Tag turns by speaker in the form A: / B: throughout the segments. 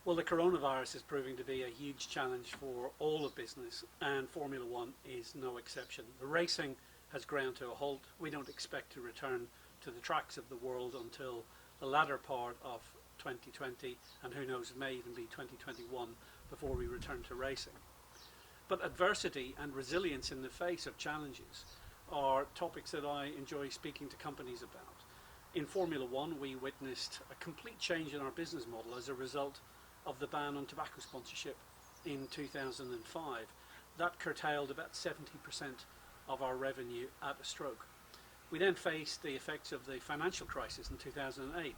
A: Well, the coronavirus is proving to be a huge challenge for all of business, and Formula One is no exception. The racing has ground to a halt. We don't expect to return to the tracks of the world until the latter part of 2020, and who knows, it may even be 2021 before we return to racing. But adversity and resilience in the face of challenges are topics that I enjoy speaking to companies about. In Formula One, we witnessed a complete change in our business model as a result of the ban on tobacco sponsorship in 2005. That curtailed about 70% of our revenue at a stroke. We then faced the effects of the financial crisis in 2008,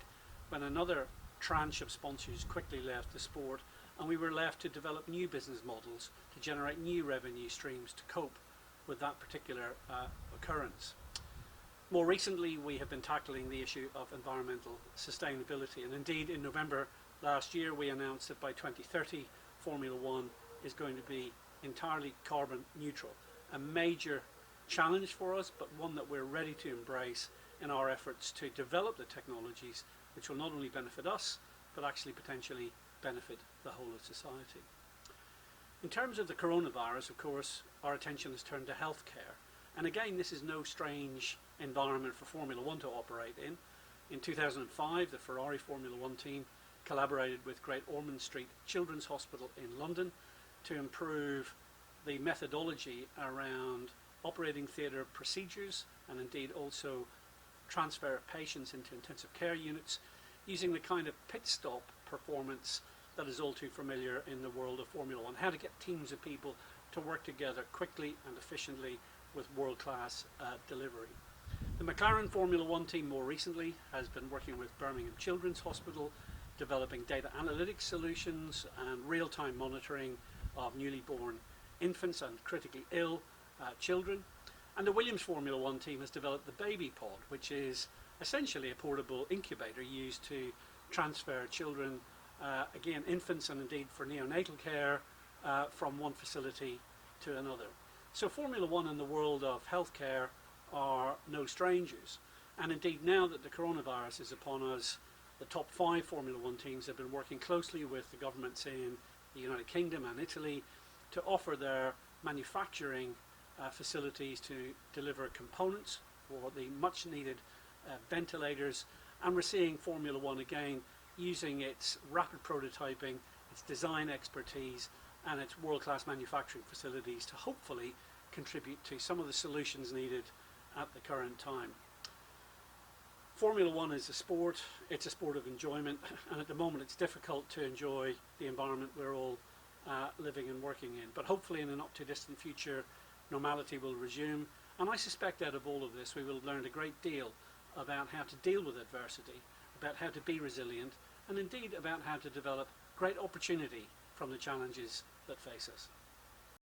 A: when another tranche of sponsors quickly left the sport, and we were left to develop new business models to generate new revenue streams to cope with that particular occurrence. More recently, we have been tackling the issue of environmental sustainability, and indeed in November last year we announced that by 2030 Formula One is going to be entirely carbon neutral. A major challenge for us, but one that we're ready to embrace in our efforts to develop the technologies which will not only benefit us, but actually potentially benefit the whole of society. In terms of the coronavirus, of course, our attention has turned to healthcare. And again, this is no strange environment for Formula One to operate in. In 2005, the Ferrari Formula One team collaborated with Great Ormond Street Children's Hospital in London to improve the methodology around operating theatre procedures, and indeed also transfer of patients into intensive care units, using the kind of pit stop performance that is all too familiar in the world of Formula One. How to get teams of people to work together quickly and efficiently with world-class delivery. The McLaren Formula One team more recently has been working with Birmingham Children's Hospital, developing data analytics solutions and real-time monitoring of newly born infants and critically ill children. And the Williams Formula One team has developed the Baby Pod, which is essentially a portable incubator used to transfer children, again infants and indeed for neonatal care, from one facility to another. So Formula One and the world of healthcare are no strangers. And indeed, now that the coronavirus is upon us, the top 5 Formula One teams have been working closely with the governments in the United Kingdom and Italy to offer their manufacturing facilities to deliver components for the much needed ventilators. And we're seeing Formula One again using its rapid prototyping, its design expertise and its world-class manufacturing facilities to hopefully contribute to some of the solutions needed at the current time. Formula One is a sport, it's a sport of enjoyment, and at the moment it's difficult to enjoy the environment we're all living and working in. But hopefully in the not too distant future, normality will resume, and I suspect out of all of this we will have learned a great deal about how to deal with adversity, about how to be resilient, and indeed about how to develop great opportunity from the challenges that face us.